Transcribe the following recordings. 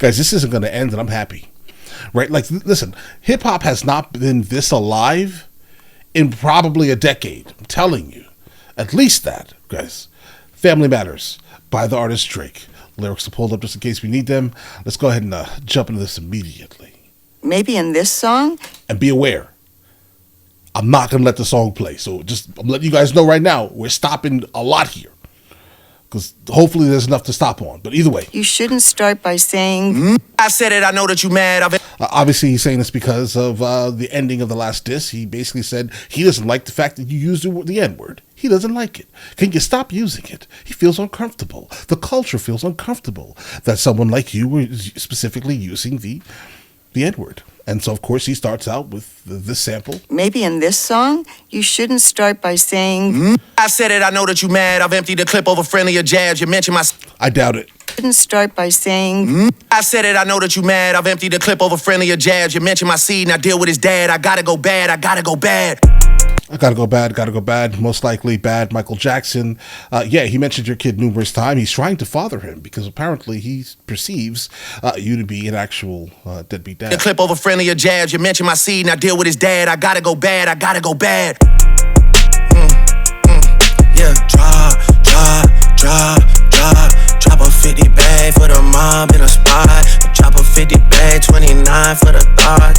Guys, this isn't going to end, and I'm happy. Right? Like, listen, hip-hop has not been this alive in probably a decade. I'm telling you. At least that, guys. Family Matters by the artist Drake. Lyrics are pulled up just in case we need them. Let's go ahead and jump into this immediately. Maybe in this song? And be aware, I'm not going to let the song play. So I'm letting you guys know right now, we're stopping a lot here. Because hopefully there's enough to stop on. But either way. You shouldn't start by saying... I said it, I know that you mad. Obviously, he's saying this because of the ending of the last diss. He basically said he doesn't like the fact that you used the N-word. He doesn't like it. Can you stop using it? He feels uncomfortable. The culture feels uncomfortable that someone like you were specifically using the N-word. And so, of course, he starts out with this sample. Maybe in this song, you shouldn't start by saying... I said it, I know that you mad. I've emptied the clip over friendlier jabs. You mentioned my... I doubt it. Shouldn't start by saying... I said it, I know that you mad. I've emptied the clip over friendlier jabs. You mentioned my seed, now deal with his dad. I gotta go bad, I gotta go bad. I gotta go bad, most likely bad. Michael Jackson. He mentioned your kid numerous times. He's trying to father him because apparently he perceives you to be an actual deadbeat dad. The clip over friendlier jabs. You mentioned my seed, now deal with his dad. I gotta go bad, I gotta go bad. Yeah, drop a 50 bag for the mob in a spot. Drop a 50 bag, 29 for the thought.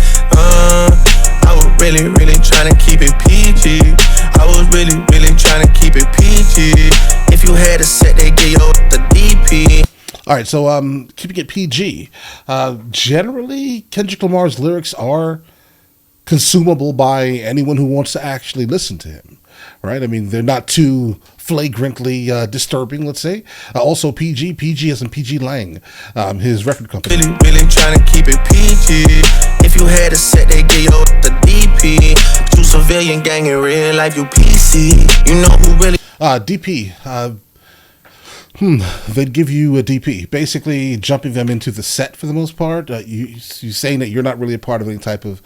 I was really trying to keep it PG. I was really trying to keep it PG. If you had a set, they give you the DP. All right, so keeping it PG. Generally, Kendrick Lamar's lyrics are consumable by anyone who wants to actually listen to him. Right? I mean, they're not too flagrantly disturbing, let's say. Also, PG as in PG Lang, his record company. Really trying to keep it PG. If you had a set, they give you the DP. You civilian gang in real life, you PC. You know who really... DP. They'd give you a DP, basically jumping them into the set for the most part. You saying that you're not really a part of any type of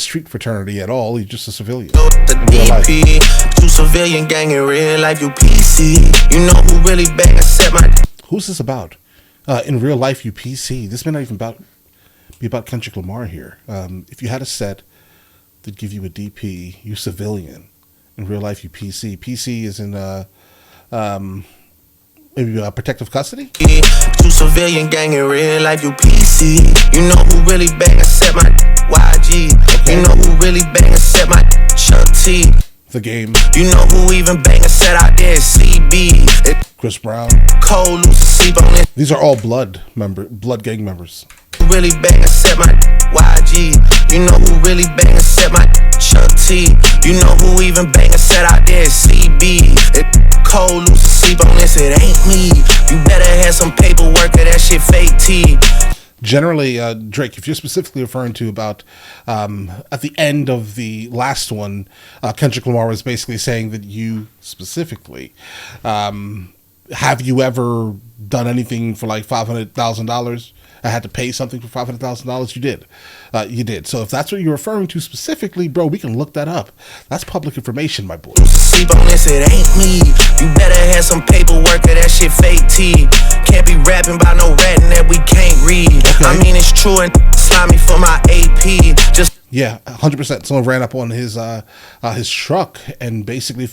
street fraternity at all. You're just a civilian. The DP, you civilian gang in real life, you PC. You know who really bang a set my... Who's this about? In real life, you PC. This may not even be about Kendrick Lamar here. If you had a set, they'd give you a DP. You civilian. In real life, you PC. PC is in maybe protective custody? You civilian gang in real life, you PC. You know who really bang a set my YG. Okay. You know who really bang a set my Chuck T. The Game. You know who even bang a set out there, CB. Chris Brown. Cole, Lucy, sleep on it. These are all blood gang members. Who really bang a set my YG. You know who really bang a set my Chuck T. You know who even bang a set out there, CB. Cole, Lucy, sleep on this, it ain't me. You better have some paperwork or that shit fake T. Generally, Drake, if you're specifically referring to about at the end of the last one, Kendrick Lamar was basically saying that you specifically, have you ever done anything for like $500,000? I had to pay something for $500,000. You did. You did. So if that's what you're referring to specifically, bro, we can look that up. That's public information, my boy. Sleep on this, it ain't me. You better have some paperwork or that shit fake T. Can't be rapping about no ratting that we can't read. Okay. I mean, it's true and slimy for my AP. Just yeah, 100%. Someone ran up on his truck and basically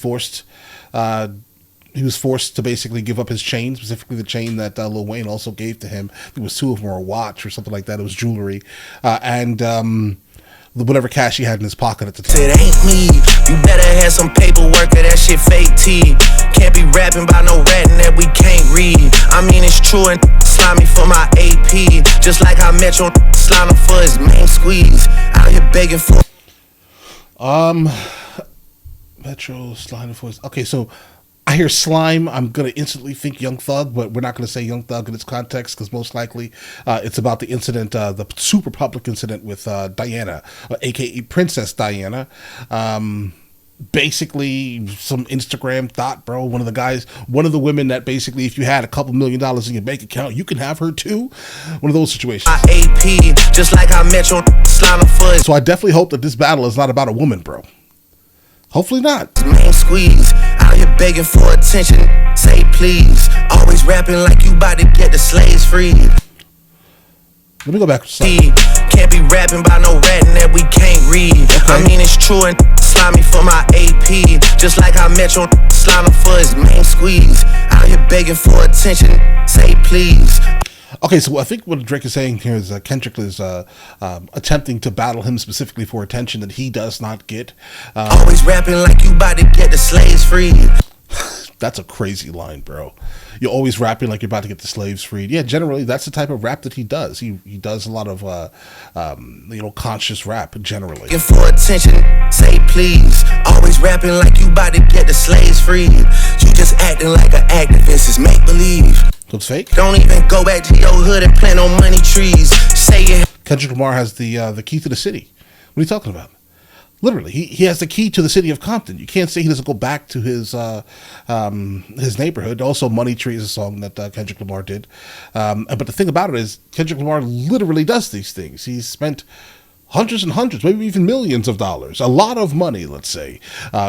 he was forced to basically give up his chain, specifically the chain that Lil Wayne also gave to him. It was two of them, or a watch or something like that. It was jewelry. And whatever cash he had in his pocket at the time. It ain't me. You better have some paperwork or that shit fake T. Can't be rapping about no ratting that we can't read. I mean, it's true and slimy for my AP. Just like how Metro slimy for his main squeeze. Out here begging for... Metro slimy for his... Okay, so... I hear slime, I'm going to instantly think Young Thug, but we're not going to say Young Thug in its context because most likely it's about the incident, the super public incident with Diana, a.k.a. Princess Diana. Basically, some Instagram thought, bro, one of the women that basically, if you had a couple $1 million in your bank account, you can have her too. One of those situations. AP, just like I Metro slimy for... So I definitely hope that this battle is not about a woman, bro. Hopefully not. Main squeeze, out here begging for attention. Say please, always rapping like you about to get the slaves free. Let me go back. Can't be rapping about no ratting that we can't read. Okay. I mean, it's true and slimy for my AP. Just like how Metro slime for his main squeeze. Out here begging for attention, say please. Okay, so I think what Drake is saying here is Kendrick is attempting to battle him specifically for attention that he does not get. Always rapping like you about to get the slaves freed. That's a crazy line, bro. You're always rapping like you're about to get the slaves freed. Yeah, generally that's the type of rap that he does. He does a lot of conscious rap generally. For attention, say please. Always rapping like you about to get the slaves freed. You just acting like an activist is make believe. So it's fake. Don't even go back to your hood and plant on money trees. Say it. Kendrick Lamar has the key to the city. What are you talking about? Literally, he has the key to the city of Compton. You can't say he doesn't go back to his neighborhood. Also, Money Tree is a song that Kendrick Lamar did. But the thing about it is, Kendrick Lamar literally does these things. He's spent hundreds and hundreds, maybe even millions of dollars, a lot of money, let's say,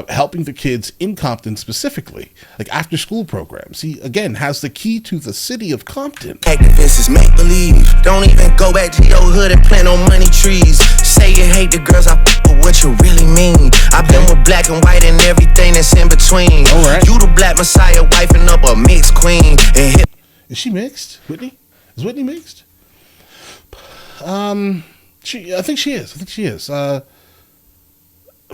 helping the kids in Compton specifically, like after school programs. He, again, has the key to the city of Compton. Activists is make believe. Don't even go back to your hood and plant on money trees. Say you hate the girls, but what you really mean. I've been with black and white and everything that's in between. All right. You the black messiah, wifing up a mixed queen. And Is she mixed, Whitney? Is Whitney mixed? I think she is. I'm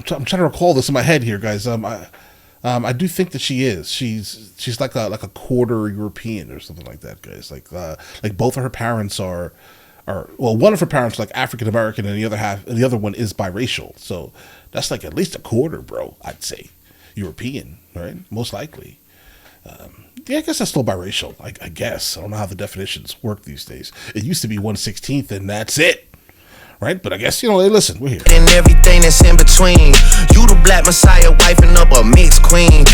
trying to recall this in my head here, guys. I do think that she is. She's like a quarter European or something like that, guys. Like both of her parents are well, one of her parents like African American, and the other one is biracial. So that's like at least a quarter, bro. I'd say European, right? Most likely. Yeah, I guess that's still biracial. I guess I don't know how the definitions work these days. It used to be 1/16, and that's it. Right, but I guess, hey, listen, we're here. And everything that's in between. You the black messiah, wifing up a mixed queen.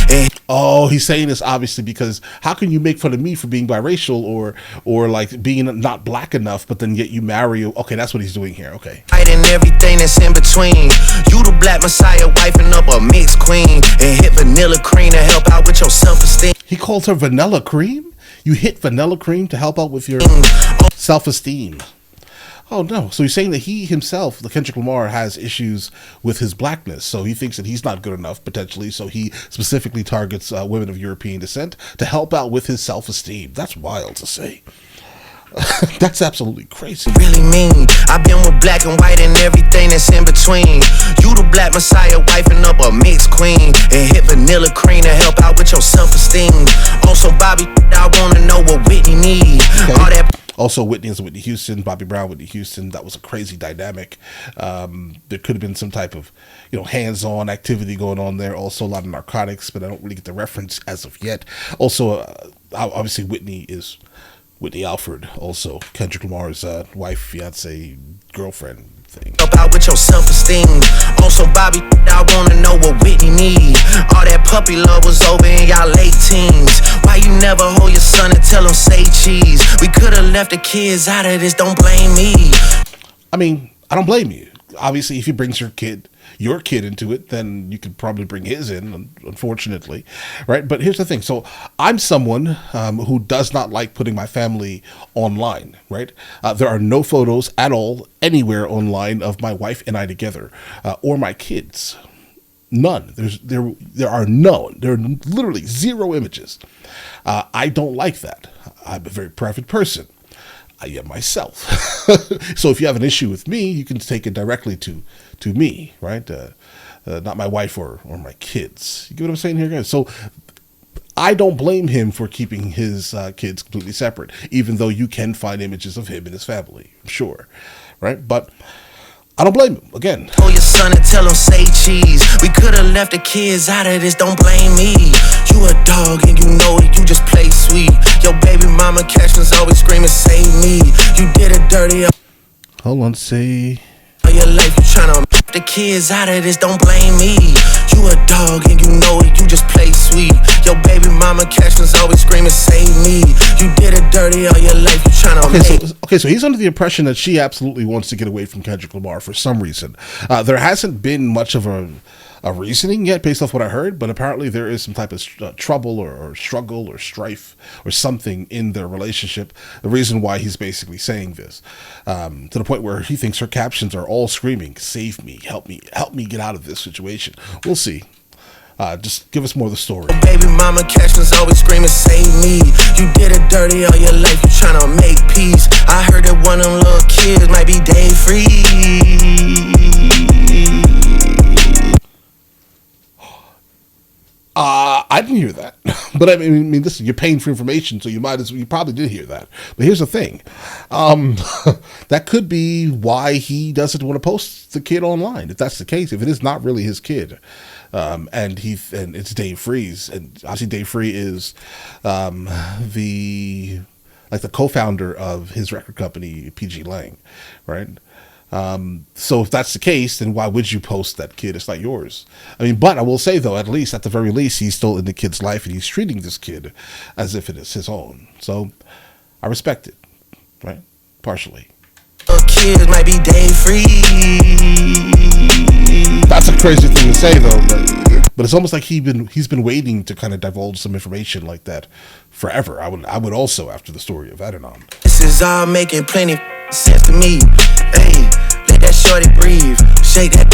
Oh, he's saying this obviously because how can you make fun of me for being biracial or like being not black enough, but then yet you marry? Okay, that's what he's doing here. Okay. And everything that's in between. You the black messiah, wifing up a mixed queen. And hit vanilla cream to help out with your self-esteem. He called her vanilla cream? You hit vanilla cream to help out with your self-esteem. Oh, no. So he's saying that he himself, the Kendrick Lamar, has issues with his blackness. So he thinks that he's not good enough, potentially. So he specifically targets women of European descent to help out with his self-esteem. That's wild to say. That's absolutely crazy. Really mean. I've been with black and white and everything that's in between. You the black messiah, wifing up a mixed queen. And hit vanilla cream to help out with your self-esteem. Also, Bobby, I want to know what Whitney need. Okay. All that. Also, Whitney is Whitney Houston, Bobby Brown, Whitney Houston. That was a crazy dynamic. There could have been some type of, hands-on activity going on there. Also, a lot of narcotics, but I don't really get the reference as of yet. Also, obviously, Whitney is Whitney Alford. Also, Kendrick Lamar's wife, fiance, girlfriend thing. Help out with your self-esteem. Also, Bobby, I want to know what Whitney need. All that puppy love was over in y'all late teens. Why you never hold your son and tell him say cheese? We could have left the kids out of this, don't blame me. I mean, I don't blame you. Obviously, if he brings your kid into it, then you could probably bring his in, unfortunately, right? But here's the thing. So I'm someone who does not like putting my family online, right? There are no photos at all anywhere online of my wife and I together or my kids. None. There are none. There are literally zero images. I don't like that. I'm a very private person. I am myself. So if you have an issue with me, you can take it directly to me, right? Not my wife or my kids. You get what I'm saying here, guys? So I don't blame him for keeping his kids completely separate, even though you can find images of him and his family, I'm sure, right? But I don't blame him, again. Call your son and tell him say cheese. We could have left the kids out of this, don't blame me. You a dog and you know it, you just play sweet. Your baby mama captions always screaming, save me. You did it dirty. Hold on, say. All your life you tryna the kids out of this, don't blame me. You a dog and you know it, you just play sweet. Your baby mama captions always screaming, save me. You did it dirty all your life, you tryna Okay, so he's under the impression that she absolutely wants to get away from Kendrick Lamar for some reason. There hasn't been much of a reasoning yet based off what I heard, but apparently there is some type of trouble or struggle or strife or something in their relationship. The reason why he's basically saying this, to the point where he thinks her captions are all screaming, "Save me, help me get out of this situation." We'll see. Just give us more of the story. Baby mama captions always screaming, "Save me." You did it dirty all your life, you tryna make peace. I heard that one of them little kids might be day free. I didn't hear that, but I mean, listen, you're paying for information, so you probably did hear that. But here's the thing, that could be why he doesn't want to post the kid online. If that's the case, if it is not really his kid, and it's Dave Freeze, and obviously Dave Free is the co-founder of his record company PG Lang, right? So if that's the case, then why would you post that kid? It's not yours. I mean, but I will say though, at the very least, he's still in the kid's life and he's treating this kid as if it is his own. So I respect it, right? Partially. Kids might be day free. That's a crazy thing to say though, but it's almost like he's been waiting to kind of divulge some information like that forever. I would also, after the story of Adnan. This is all making plenty sense to me. Hey, let that shorty breathe. Shake that.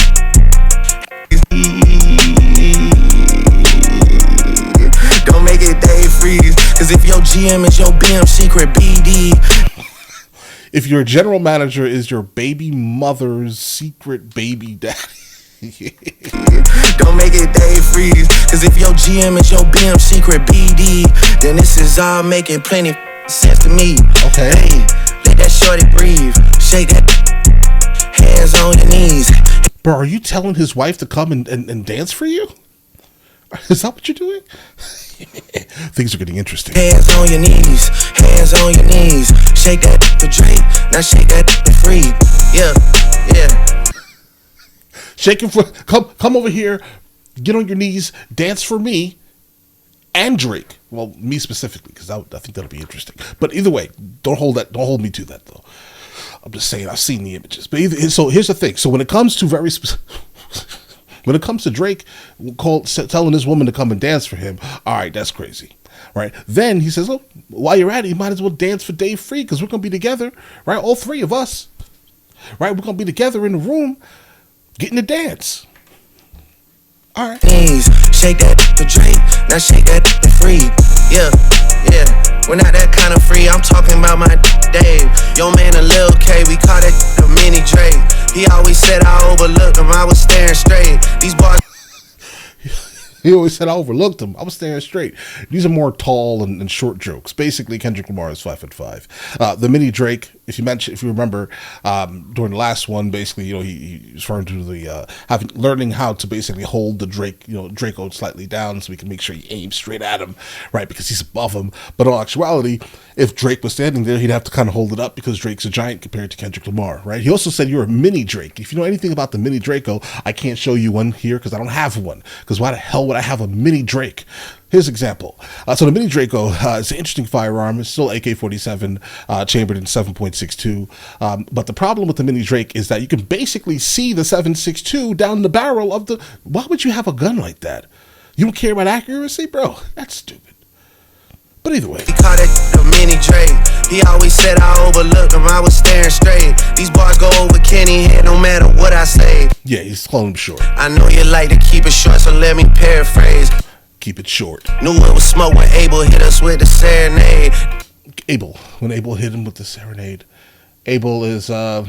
Don't make it day freeze. Cause if your GM is your BM secret BD. If your general manager is your baby mother's secret baby daddy. Don't make it day freeze. Cause if your GM is your BM secret BD, then this is all making plenty sense to me. Okay. Hey, let that shorty breathe. Shake that. Hands on your knees. Bro, are you telling his wife to come and dance for you? Is that what you're doing? Things are getting interesting. Hands on your knees. Hands on your knees. Shake that to Drake. Now shake that to free. Yeah. Shake him for come over here, get on your knees, dance for me and Drake. Well, me specifically, because I think that'll be interesting. But either way, don't hold me to that though. I'm just saying, I've seen the images. But so here's the thing. So when it comes to when it comes to Drake telling this woman to come and dance for him, all right, that's crazy, right? Then he says, "Oh, while you're at it, you might as well dance for Dave Free because we're gonna be together, right? All three of us, right? We're gonna be together in the room, getting to dance." All right. Knees, shake that to Drake. Now shake that to free. Yeah. We're not that kind of free. I'm talking about my Dave. Yo man, a Lil K. We call that a mini Drake. He always said I overlooked him. I was staring straight. These boys. He always said I overlooked him. I was staring straight. These are more tall and short jokes. Basically, Kendrick Lamar is 5'5". The mini Drake, if you remember, during the last one, basically, he was referring to the learning how to basically hold the Draco slightly down so we can make sure he aims straight at him, right? Because he's above him. But in actuality, if Drake was standing there, he'd have to kind of hold it up because Drake's a giant compared to Kendrick Lamar, right? He also said you're a mini Drake. If you know anything about the mini Draco, I can't show you one here because I don't have one. Because why the hell would I have a mini Drake? Here's an example. So the mini Draco is an interesting firearm. It's still AK-47, chambered in 7.62. But the problem with the mini Drake is that you can basically see the 7.62 down the barrel of the... Why would you have a gun like that? You don't care about accuracy? Bro, that's stupid. But either way. He called it the mini Drake. He always said I overlooked him. I was staring straight. These bars go over Kenny head no matter what I say. Yeah, he's calling him short. I know you like to keep it short, so let me paraphrase. Keep it short. Knew it was smoke when Abel hit us with the serenade. When Abel hit him with the serenade. Abel is The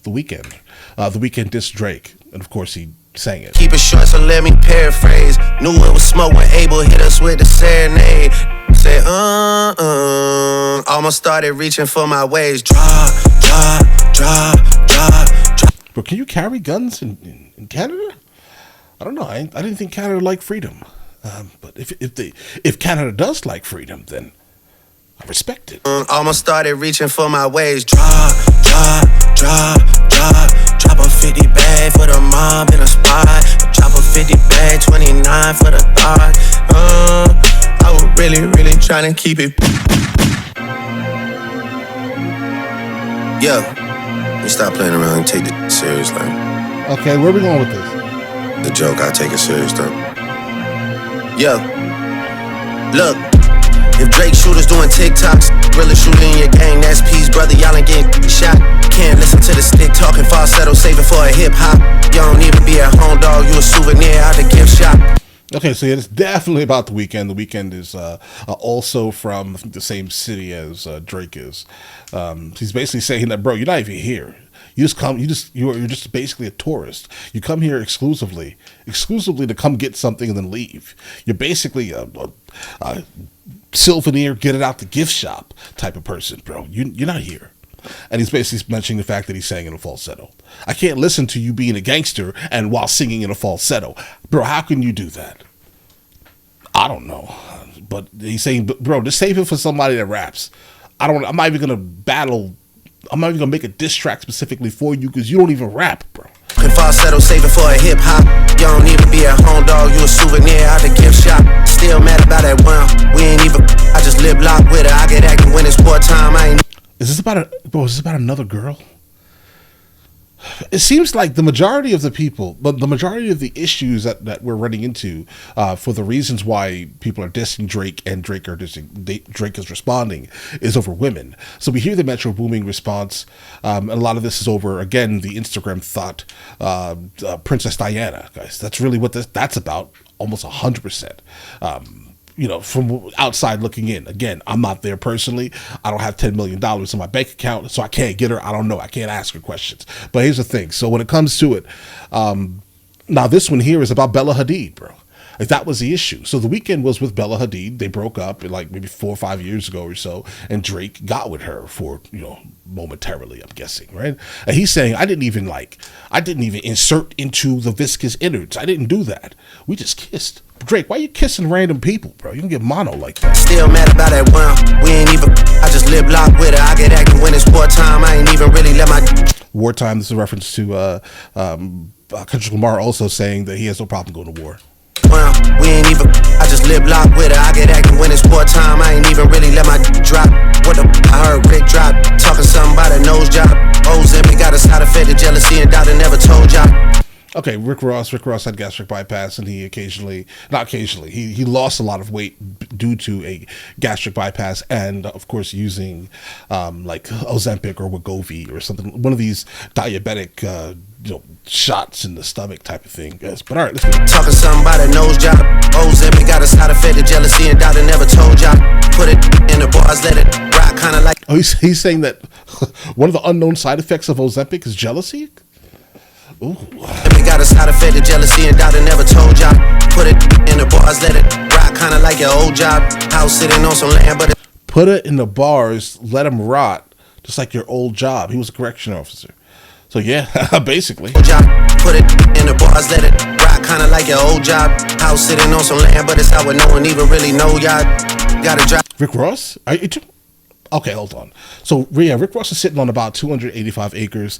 Weeknd. The Weeknd dissed Drake. And of course he sang it. Keep it short, so let me paraphrase. Knew it was smoke when Abel hit us with the serenade. Say, almost started reaching for my waist. Drop. But can you carry guns in Canada? I don't know. I didn't think Canada liked freedom. But if Canada does like freedom, then I respect it. Almost started reaching for my waist. Drop a 50 bag for the mob in a spot. Drop a 50 bag, 29 for the thought. I was really trying to keep it. Yeah, you stop playing around and take it seriously. Okay, where are we going with this? The joke, I take it serious though. Yeah, look. If Drake shooters doing TikToks, really shooting your gang, that's peace, brother. Y'all ain't getting shot. Can't listen to the stick talking falsetto, saving for a hip hop. You don't even be a home dog, you a souvenir out the gift shop. Okay, so it's definitely about The Weeknd. The Weeknd is also from the same city as Drake is. He's basically saying that, bro, you're not even here. You just come. You're just basically a tourist. You come here exclusively to come get something and then leave. You're basically a souvenir, get it out the gift shop type of person, bro. You're not here. And he's basically mentioning the fact that he's saying in a falsetto. I can't listen to you being a gangster and while singing in a falsetto. Bro, how can you do that? I don't know. But he's saying, bro, just save it for somebody that raps. I'm not even going to battle. I'm not even going to make a diss track specifically for you because you don't even rap, bro. Falsetto, saving for a hip hop. You don't even be a home dog, you a souvenir out the gift shop. Still mad about that one. We ain't even. I just lip lock with her. I get acting when it's wartime. I ain't. Is this about another girl? It seems like the majority of the people, but the majority of the issues that we're running into for the reasons why people are dissing Drake and Drake is responding is over women. So we hear the Metro Boomin response. And a lot of this is over, again, the Instagram thought, Princess Diana, guys. That's really what that's about, almost 100%. From outside looking in. Again, I'm not there personally. I don't have $10 million in my bank account, so I can't get her. I don't know. I can't ask her questions. But here's the thing. So when it comes to it, now this one here is about Bella Hadid, bro. Like, that was the issue. So The Weeknd was with Bella Hadid. They broke up like maybe 4 or 5 years ago or so, and Drake got with her for, momentarily, I'm guessing, right? And he's saying, I didn't even insert into the viscous innards. I didn't do that. We just kissed. Drake, why you kissing random people, bro? You don't get mono like that. Still mad about that one. We ain't even. I just lip lock with her. I get acting when it's wartime. I ain't even really let my wartime. This is a reference to Kendrick Lamar also saying that he has no problem going to war. We ain't even. I just lip lock with her. I get acting when it's wartime. I ain't even really let my drop. What the? I heard Rick drop talking something about a nose job. Ozempic got a side effect of jealousy and doubt. I never told y'all. Okay, Rick Ross had gastric bypass, and he he lost a lot of weight due to a gastric bypass, and of course using like Ozempic or Wegovy or something, one of these diabetic shots in the stomach type of thing. Yes, but all right, let's go. Talking something about a nose job. Ozempic got a side effect of jealousy and doubt. I never told y'all. Put it in the bars, let it rock, kind of like. Oh, he's saying that one of the unknown side effects of Ozempic is jealousy. Ooh. We got a side effect of jealousy and doubt. I never told y'all. Put it in the bars, let it rock, kind of like your old job. House sitting on some land, but put it in the bars, let him rot, just like your old job. He was a correction officer. So yeah, basically. Put it in the bars, let it rock, kind of like your old job. House sitting on some land, but it's how no one even really know y'all. Gotta drop. Rick Ross? Okay, hold on. So, yeah, Rick Ross is sitting on about 285 acres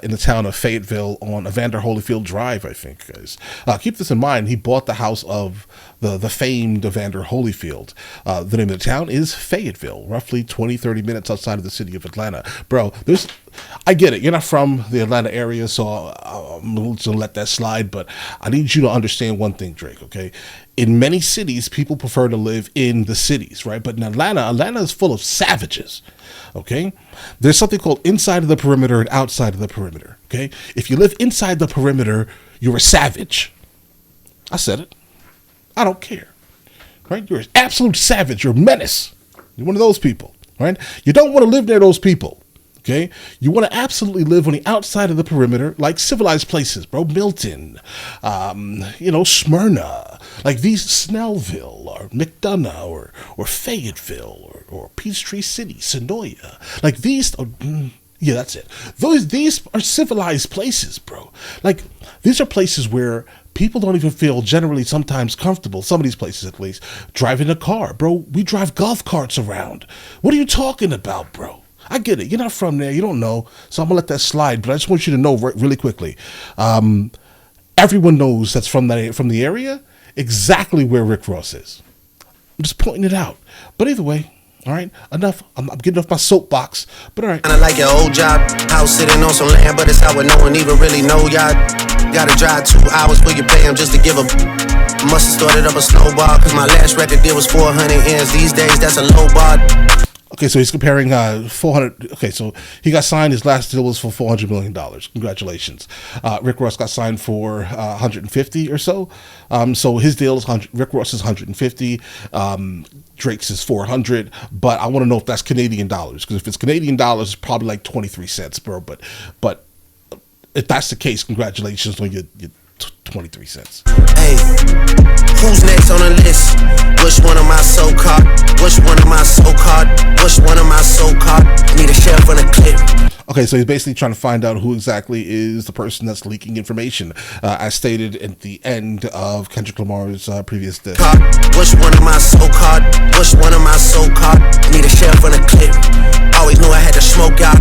in the town of Fayetteville on Evander Holyfield Drive, I think, guys. Keep this in mind. He bought the house of the famed Evander Holyfield. The name of the town is Fayetteville, roughly 20-30 minutes outside of the city of Atlanta. Bro, I get it. You're not from the Atlanta area, so I'm going to let that slide, but I need you to understand one thing, Drake, okay? In many cities, people prefer to live in the cities, right? But in Atlanta is full of savages, okay? There's something called inside of the perimeter and outside of the perimeter, okay? If you live inside the perimeter, you're a savage. I said it. I don't care, right? You're an absolute savage. You're a menace. You're one of those people, right? You don't want to live near those people. Okay, you want to absolutely live on the outside of the perimeter, like civilized places, bro. Milton, Smyrna, like these Snellville or McDonough or Fayetteville or Peachtree City, Sonoya. Like these, yeah, that's it. These are civilized places, bro. Like these are places where people don't even feel generally sometimes comfortable, some of these places at least, driving a car, bro. We drive golf carts around. What are you talking about, bro? I get it. You're not from there. You don't know. So I'm going to let that slide. But I just want you to know really quickly. Everyone knows that's from the area exactly where Rick Ross is. I'm just pointing it out. But either way, all right, enough. I'm getting off my soapbox. But all right. Kinda like your old job. House sitting on some land, but it's how no one even really know y'all. Gotta drive 2 hours for you pay him just to give a. Must have started up a snowball, cause my last record deal was 400 ends. These days, that's a low bar. Okay, so he's comparing 400. Okay, so he got signed. His last deal was for $400 million. Congratulations. Rick Ross got signed for 150 or so. So his deal is 100. Rick Ross is 150. Drake's is 400. But I want to know if that's Canadian dollars, because if it's Canadian dollars, it's probably like 23 cents, bro. But if that's the case, congratulations on your 23 cents. Hey, who's next on the list? Which one of my so-called? Which one of my so-called? Which one of my so-called? Need a sheriff on a clip. Okay, so he's basically trying to find out who exactly is the person that's leaking information, as stated at the end of Kendrick Lamar's previous disc. Which one of my so-called? Which one of my so-called? Need a sheriff on a clip. Always knew I had to smoke out.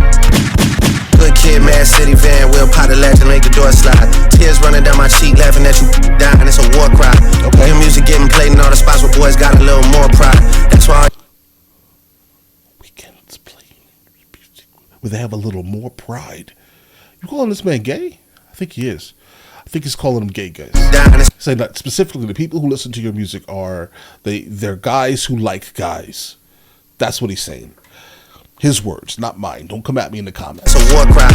Good kid, Mad City van, wheel pot the latch and make the door slide. Tears running down my cheek, laughing at you dying, it's a war cry. Okay. Your music getting played in all the spots where boys got a little more pride. That's why Weekends playing music where they have a little more pride. You calling this man gay? I think he is. I think he's calling them gay guys. Saying that specifically the people who listen to your music they're guys who like guys. That's what he's saying. His words, not mine. Don't come at me in the comments. It's a war cry.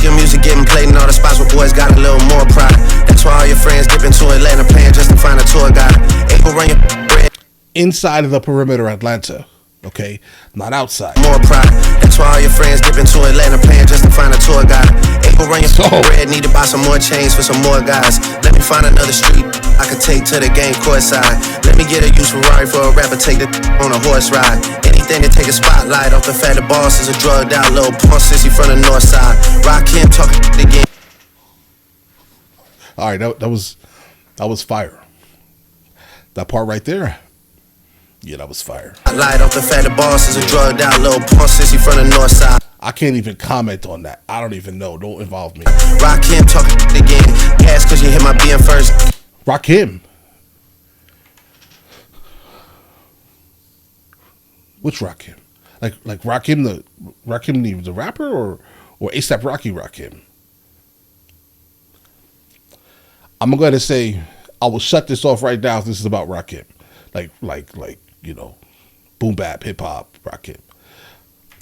Your music getting played in all the spots where boys got a little more pride. That's why all your friends dip into Atlanta paying just to find a tour guide. April run your bread. Inside of the perimeter Atlanta, okay? Not outside. More pride. That's why all your friends dip into Atlanta paying just to find a tour guide. April run your bread. Need to buy some more chains for some more guys. Let me find another street I could take to the game courtside. Let me get a used Ferrari for a rapper, take the on a horse ride. Anything to take a spotlight off the fact the boss is a drugged out little punk sissy from the north side. Rock him talking again. All right, that was fire. That part right there, yeah, that was fire. Light off the fact the boss is a drugged out little punk sissy from the north side. I can't even comment on that. I don't even know. Don't involve me. Rock him talking again. Gas cause you hit my BM first. Rock him. Which Rakim? Like Rakim the rapper or ASAP Rocky Rakim? I'm going to say I will shut this off right now if this is about Rakim. Like you know, boom bap hip hop Rakim.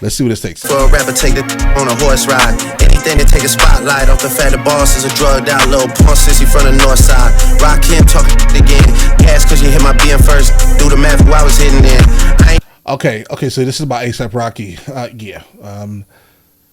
Let's see what this takes. For a rapper, take the on a horse ride. Anything to take a spotlight off the fact the boss is a drugged out little punk sissy from the north side. Rock him talking again. Gas cause you hit my BM first. Do the math who I was hitting in. Okay, so this is about ASAP Rocky. Yeah.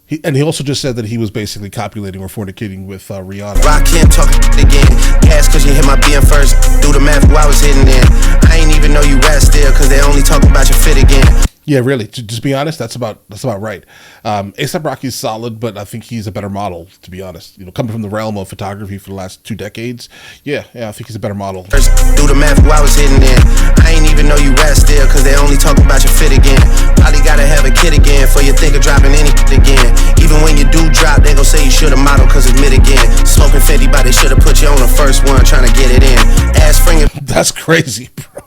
He also just said that he was basically copulating or fornicating with Rihanna. Rock him talking again. Gas cause you hit my BM first. Do the math who I was hitting in. I ain't even know you rap still cause they only talk about your fit again. Yeah, really. To just be honest, that's about right. ASAP Rocky's solid, but I think he's a better model. To be honest, you know, coming from the realm of photography for the last 2 decades, yeah, I think he's a better model. First, do the math who I was hitting in. I ain't even know you rap still, cause they only talk about your fit again. Probably gotta have a kid again for you think of dropping any again. Even when you do drop, they gon' say you should've modeled cause it's mid again. Smoking 50, but they should've put you on the first one trying to get it in. Ass fringing. That's crazy, bro.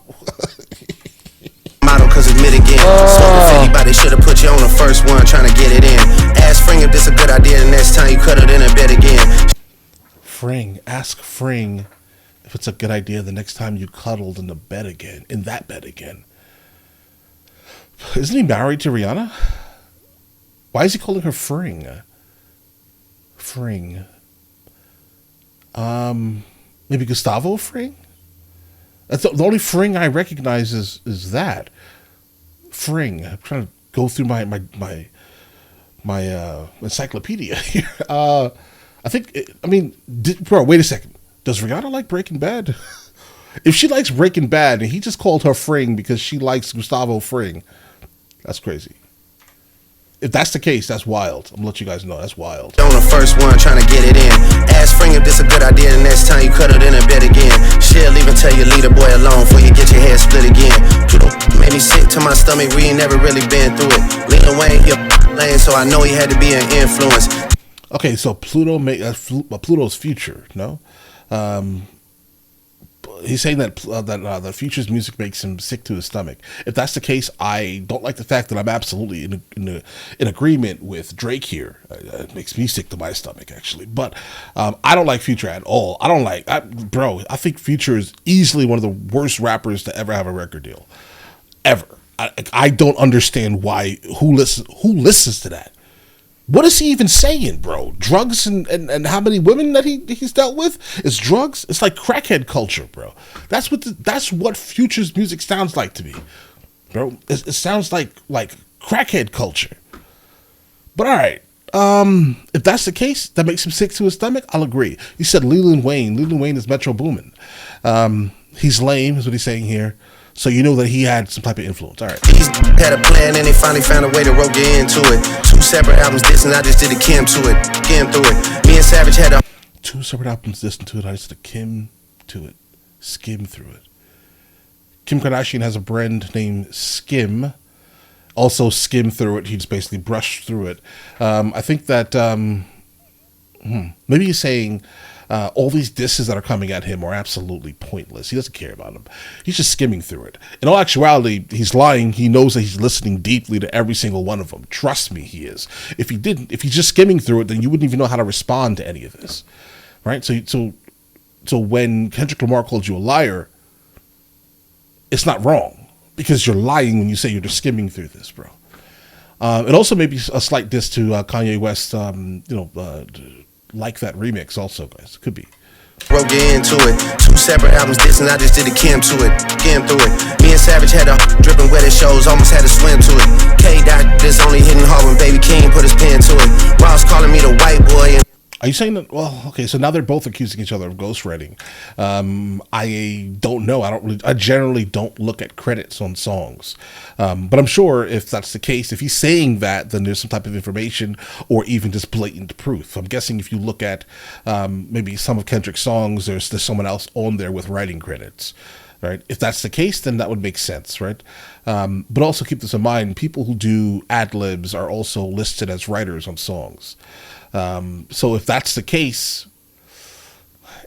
Model cause it's mid again. Smoking 50, but they should've put you on the first one trying to get it in. Ask Fring if this a good idea the next time you cut it in a bed again. Ask Fring if it's a good idea the next time you cuddled in that bed again. Isn't he married to Rihanna? Why is he calling her Fring? Maybe Gustavo Fring? That's the only Fring I recognize is that Fring. I'm trying to go through my encyclopedia here. Bro, wait a second. Does Rihanna like Breaking Bad? If she likes Breaking Bad and he just called her Fring because she likes Gustavo Fring, that's crazy. If that's the case, that's wild. I'm gonna let you guys know that's wild. On the first one trying to get it in. Ask Fring if this a good idea the next time you cut it in a bed again. She'll even tell you leave the boy alone before you get your head split again. Pluto made me sick to my stomach, we ain't never really been through it. Lil Wayne, your lane, so I know he had to be an influence. Okay, so Pluto's Future, no? he's saying that the Future's music makes him sick to his stomach. If that's the case, I don't like the fact that I'm absolutely in agreement with Drake here. It makes me sick to my stomach, actually. But I don't like Future at all. I think Future is easily one of the worst rappers to ever have a record deal, ever. I don't understand who listens to that. What is he even saying, bro? Drugs and how many women that he's dealt with? It's drugs. It's like crackhead culture, bro. That's what Future's music sounds like to me, bro. It sounds like crackhead culture. But all right, if that's the case, that makes him sick to his stomach. I'll agree. He said Leland Wayne. Leland Wayne is Metro Boomin. He's lame, is what he's saying here. So you know that he had some type of influence. All right. He's had a plan and they finally found a way to rope you into it. 2 separate albums, this and I just did a Kim to it. Kim through it. Me and Savage had a 2 separate albums, listen to it. I just did a Kim to it. Skim through it. Kim Kardashian has a brand named Skim. Also skim through it. He just basically brushed through it. I think that maybe he's saying all these disses that are coming at him are absolutely pointless. He doesn't care about them. He's just skimming through it. In all actuality, he's lying. He knows that he's listening deeply to every single one of them. Trust me, he is. If he's just skimming through it, then you wouldn't even know how to respond to any of this, right? So when Kendrick Lamar called you a liar, it's not wrong because you're lying when you say you're just skimming through this, bro. It also may be a slight diss to Kanye West, like that remix also, guys. Could be. broke you into it. 2 separate albums, this and I just did a Kim to it. Kim through it. Me and Savage had a dripping wet at shows, almost had to swim to it. K-Dot, this only hitting hard when Baby King put his pen to it. Ross calling me the white boy and Are you saying that? Well, okay. So now they're both accusing each other of ghostwriting. I don't know. I generally don't look at credits on songs, but I'm sure if that's the case, if he's saying that, then there's some type of information or even just blatant proof. I'm guessing if you look at maybe some of Kendrick's songs, there's someone else on there with writing credits. Right. If that's the case, then that would make sense. Right. But also keep this in mind. People who do ad libs are also listed as writers on songs. So if that's the case,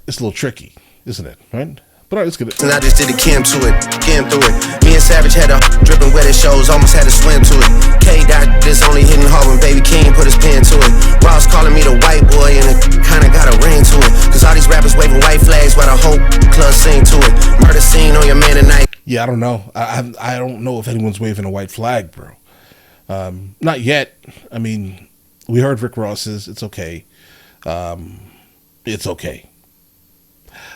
it's a little tricky, isn't it? Right? But all right, let's get it. And I just did a Kim to it, Kim through it. Me and Savage had a dripping wet at shows, almost had to swim to it. K-Dot, this only hitting hard when Baby King put his pen to it. Ross calling me the white boy and it kinda got a ring to it. Cause all these rappers waving white flags while the whole club sing to it. Murder scene on your man tonight. Yeah, I don't know. I don't know if anyone's waving a white flag, bro. Not yet. I mean, we heard Rick Ross's. It's okay. It's okay.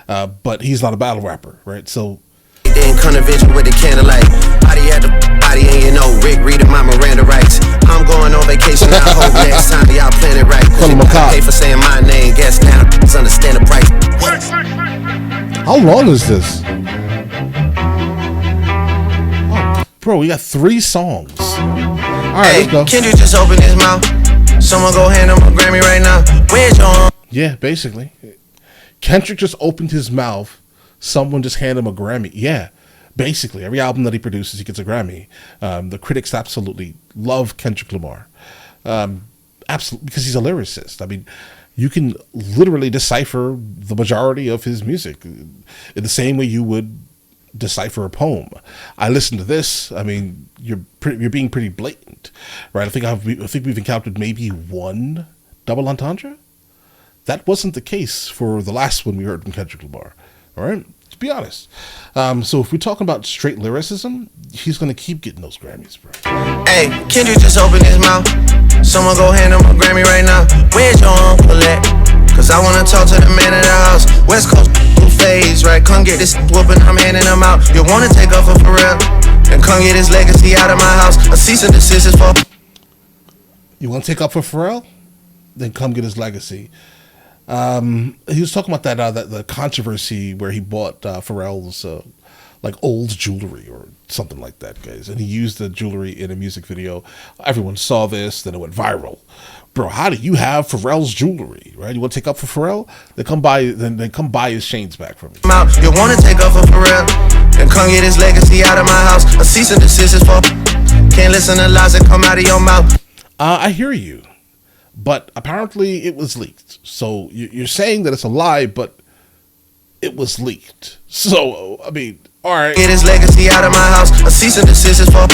But he's not a battle rapper, right? So Then come to vision with the candlelight. Body at the body and you know Rick reading my Miranda rights. I'm going on vacation. I hope next time y'all plan it right. Call him a cop. Pay for saying my name. Guess now. Let's understand the price. how long is this? Oh, bro, we got 3 songs. All right, let's go. Kendrick just opened his mouth. Someone go hand him a Grammy right now. Where's your Yeah, basically. Kendrick just opened his mouth. Someone just handed him a Grammy. Yeah, basically. Every album that he produces, he gets a Grammy. The critics absolutely love Kendrick Lamar. Absolutely, because he's a lyricist. I mean, you can literally decipher the majority of his music in the same way you would decipher a poem. I listen to this. I mean, you're being pretty blatant, right? I think we've encountered maybe one double entendre. That wasn't the case for the last one we heard from Kendrick Lamar. All right, to be honest. So if we're talking about straight lyricism, he's gonna keep getting those Grammys, bro. Hey, Kendrick just opened his mouth. Someone go hand him a Grammy right now. Where's your uncle at? Cause I wanna talk to the man in the house. West Coast blue phase, right? Come get this whooping, I'm handing him out. You wanna take off for real? And come get his legacy out of my house. A cease and desist is for. You want to take up for Pharrell? Then come get his legacy. He was talking about that the controversy where he bought Pharrell's like old jewelry or something like that, guys, and he used the jewelry in a music video. Everyone saw this, then it went viral. Bro, how do you have Pharrell's jewelry, right? You want to take up for Pharrell? Then come buy his chains back from me. You wanna take off for Pharrell? And come get his legacy out of my house. A cease and desist is for. Can't listen to lies that come out of your mouth. I hear you, but apparently it was leaked. So you're saying that it's a lie, but it was leaked. So, I mean, all right. Get his legacy out of my house. A cease and desist is for.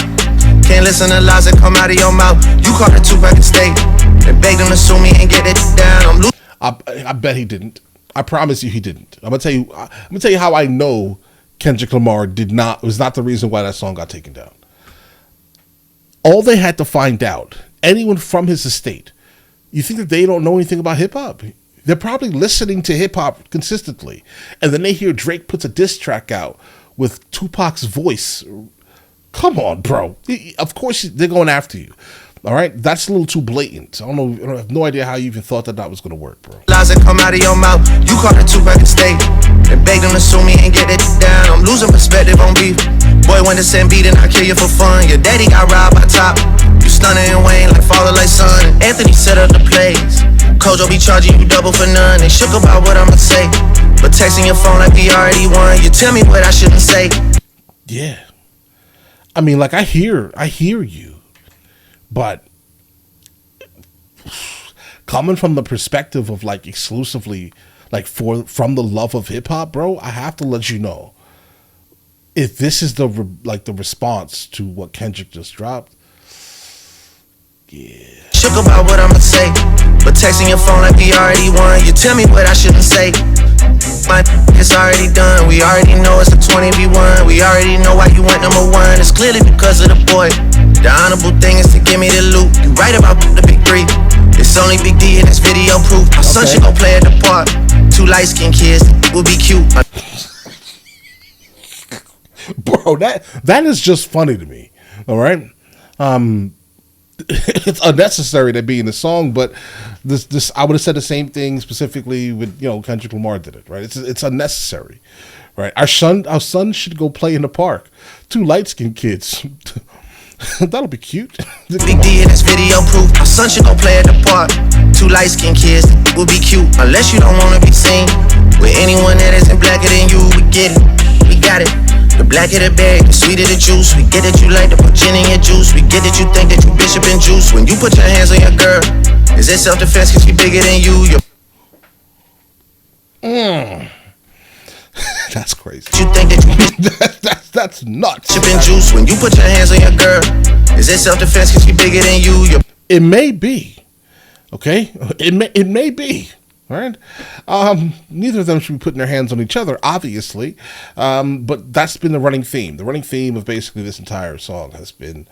Can't listen to lies that come out of your mouth. You caught a two-pack steak. They begged him to sue me and get it down. I bet he didn't. I promise you he didn't. I'm gonna tell you how I know Kendrick Lamar was not the reason why that song got taken down. All they had to find out, anyone from his estate, you think that they don't know anything about hip hop? They're probably listening to hip hop consistently, and then they hear Drake puts a diss track out with Tupac's voice. Come on, bro. Of course they're going after you. All right, that's a little too blatant. I don't know. I have no idea how you even thought that was going to work, bro. Lies that come out of your mouth. You caught a two-pack steak. They begged him to sue me and get it down. I'm losing perspective on beef. Boy, when the sand beat and I kill you for fun. Your daddy got robbed by Top. You stunning and Wayne like father like son. And Anthony set up the plays. Kojo be charging you double for none. They shook about what I'ma say, but texting your phone like we already won. You tell me what I shouldn't say. Yeah, I mean, like I hear you. But coming from the perspective of like exclusively like from the love of hip hop, bro, I have to let you know, if this is the response to what Kendrick just dropped, yeah. Shook about what I'ma say, but texting your phone like we already won. You tell me what I shouldn't say. It's already done. We already know it's a 20v1. We already know why you went number one. It's clearly because of the boy. The honorable thing is to give me the loot. You right about the big three. It's only Big D and it's video proof. My son should go play at the park. Two light-skinned kids will be cute. Bro, that is just funny to me. All right. It's unnecessary to be in the song, but this I would have said the same thing specifically with Kendrick Lamar did it, right? It's unnecessary, right? Our son should go play in the park. Two light-skinned kids. That'll be cute. Big D and it's video proof. My son should go play at the park. Two light-skinned kids will be cute, unless you don't wanna be seen with anyone that isn't blacker than you. We get it, we got it. The blacker the berry, the sweeter the juice. We get that you like to put gin in your juice. We get that you think that you bishop and juice. When you put your hands on your girl, is it self-defense cause she bigger than you? That's crazy. You think that you that's nuts. Bishop and juice. When you put your hands on your girl, is it self-defense cause she bigger than you? It may be. Okay? It may be. All right. Neither of them should be putting their hands on each other, obviously. But that's been the running theme. The running theme of basically this entire song has been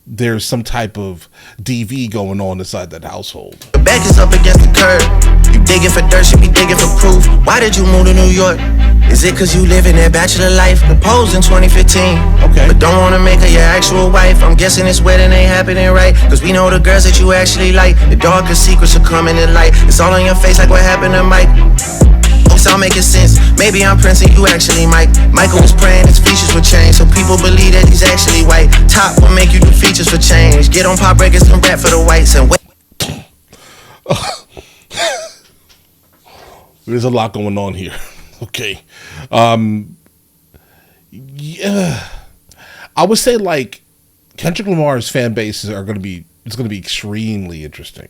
there's some type of DV going on inside that household. The back is up against the curb. You digging for dirt, should be digging for proof. Why did you move to New York? Is it cause you living that bachelor life? Proposed in 2015. Okay. But don't wanna make her your actual wife. I'm guessing this wedding ain't happening right, cause we know the girls that you actually like. The darkest secrets are coming to light. It's all on your face like what happened to Mike. Hopes I'll making sense. Maybe I'm Prince and you actually Mike. Michael was praying his features would change, so people believe that he's actually white. Top will make you do features for change. Get on pop records and rap for the whites and wait. There's a lot going on here. Okay. Yeah. I would say like Kendrick Lamar's fan bases it's going to be extremely interesting.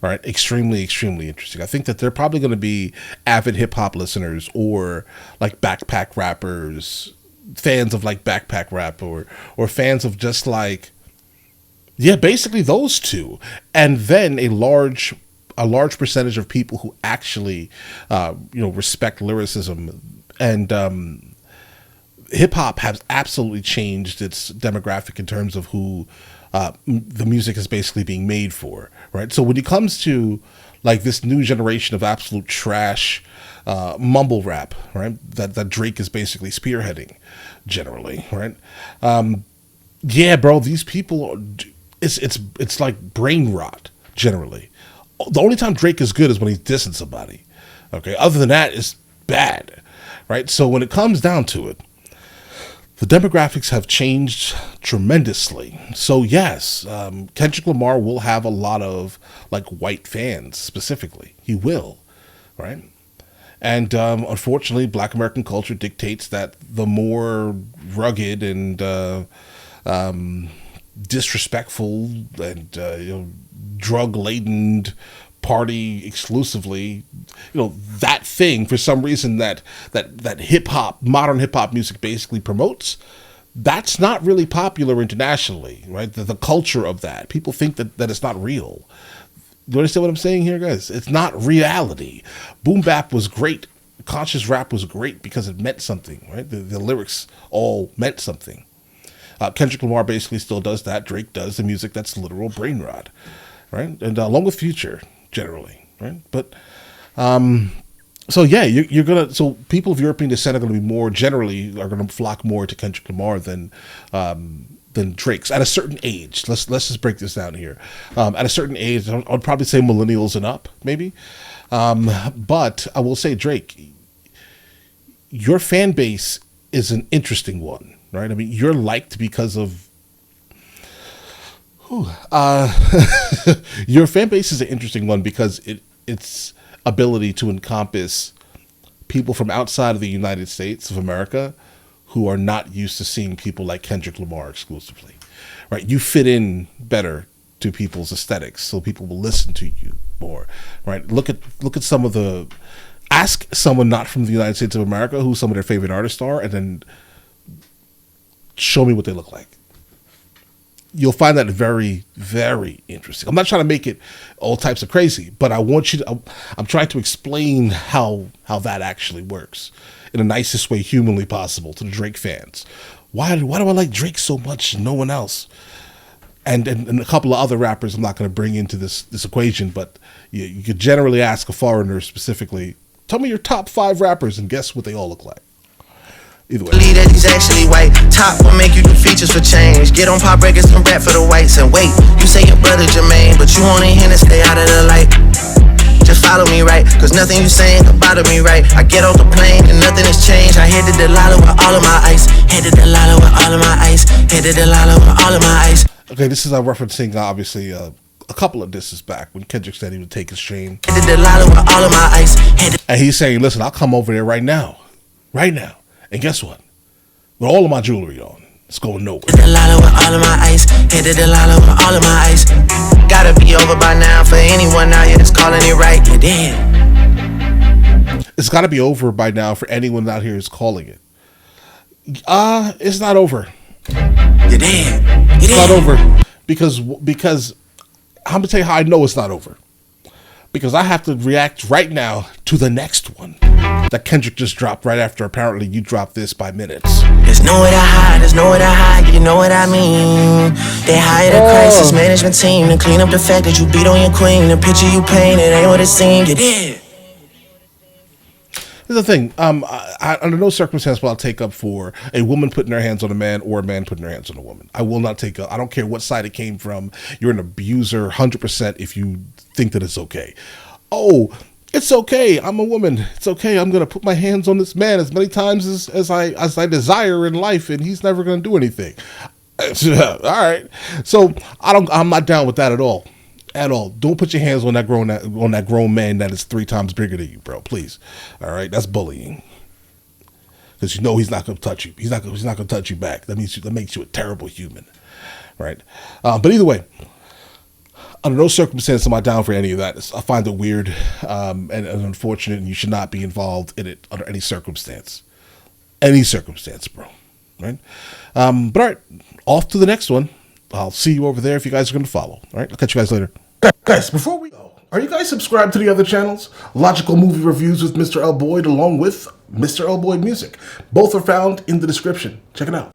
All right, extremely, extremely interesting. I think that they're probably going to be avid hip hop listeners or like backpack rappers, fans of like backpack rap or fans of just like, yeah, basically those two. And then a large percentage of people who actually, respect lyricism and hip hop has absolutely changed its demographic in terms of who the music is basically being made for, right? So when it comes to like this new generation of absolute trash mumble rap, right, that Drake is basically spearheading generally, right? Yeah, bro, these people it's like brain rot generally. The only time Drake is good is when he's dissing somebody. Okay, other than that, it's bad, right? So when it comes down to it, the demographics have changed tremendously. So yes, Kendrick Lamar will have a lot of like white fans specifically. He will, right? And unfortunately, Black American culture dictates that the more rugged and disrespectful and drug-laden party exclusively, that thing for some reason that hip hop, modern hip hop music basically promotes, that's not really popular internationally, right? The culture of that, people think that it's not real. Do you understand what I'm saying here, guys? It's not reality. Boom bap was great. Conscious rap was great because it meant something, right? The lyrics all meant something. Kendrick Lamar basically still does that. Drake does the music that's literal brain rot, right? And along with Future, generally, right? But so yeah, you're gonna. So people of European descent are going to be more generally are going to flock more to Kendrick Lamar than Drake's at a certain age. Let's just break this down here. At a certain age, I'd probably say millennials and up, maybe. But I will say, Drake, your fan base is an interesting one, right? I mean, you're liked because of your fan base is an interesting one because its ability to encompass people from outside of the United States of America who are not used to seeing people like Kendrick Lamar exclusively, right? You fit in better to people's aesthetics, so people will listen to you more, right? Look at some of the. Ask someone not from the United States of America who some of their favorite artists are, and then show me what they look like. You'll find that very, very interesting. I'm not trying to make it all types of crazy, but I want you to. I'm trying to explain how that actually works in the nicest way humanly possible to the Drake fans. Why do I like Drake so much and no one else? And a couple of other rappers I'm not going to bring into this equation, but you could generally ask a foreigner specifically, tell me your top 5 rappers and guess what they all look like. Either way. Believe that he's actually white. Top will make you do features for change. Get on pop records and rap for the whites. And wait, you say your brother Jermaine, but you only here to stay out of the light. Just follow me right, cause nothing you saying can bother me right. I get off the plane and nothing has changed. I headed to Lala with all of my ice. Headed to Lala with all of my ice. Headed to Lala with all of my ice. Okay, this is referencing obviously a couple of disses back when Kendrick said he would take his chain. Headed to Lala with all of my ice. And he's saying, listen, I'll come over there right now. And guess what? With all of my jewelry on, it's going nowhere. Headed to Lala with all of my ice. Headed to Lala with all of my ice. Gotta be over by now for anyone out here that's calling it right. You did. It's got to be over by now for anyone out here who's calling it. It's not over. You did. It's not over because I'm gonna tell you how I know it's not over. Because I have to react right now to the next one that Kendrick just dropped right after apparently you dropped this by minutes. There's nowhere to hide, there's nowhere to hide, you know what I mean. They hired a crisis management team to clean up the fact that you beat on your queen. The picture you painted ain't what it seemed. You did. Here's the thing. I, under no circumstance will I take up for a woman putting her hands on a man or a man putting their hands on a woman. I will not take up. I don't care what side it came from. You're an abuser 100% if you think that it's okay. Oh, it's okay. I'm a woman. It's okay. I'm going to put my hands on this man as many times as I desire in life, and he's never going to do anything. All right. So I'm not down with that at all. At all. Don't put your hands on that grown man that is 3 times bigger than you, bro. Please. All right. That's bullying. Because you know he's not going to touch you. He's not going to touch you back. That makes you a terrible human, right? But either way, under no circumstance am I down for any of that. I find it weird and unfortunate, and you should not be involved in it under any circumstance. Any circumstance, bro. Right? But all right, off to the next one. I'll see you over there if you guys are going to follow. All right, I'll catch you guys later. Guys, before we go, are you guys subscribed to the other channels? Logical Movie Reviews with Mr. L. Boyd along with Mr. L. Boyd Music. Both are found in the description. Check it out.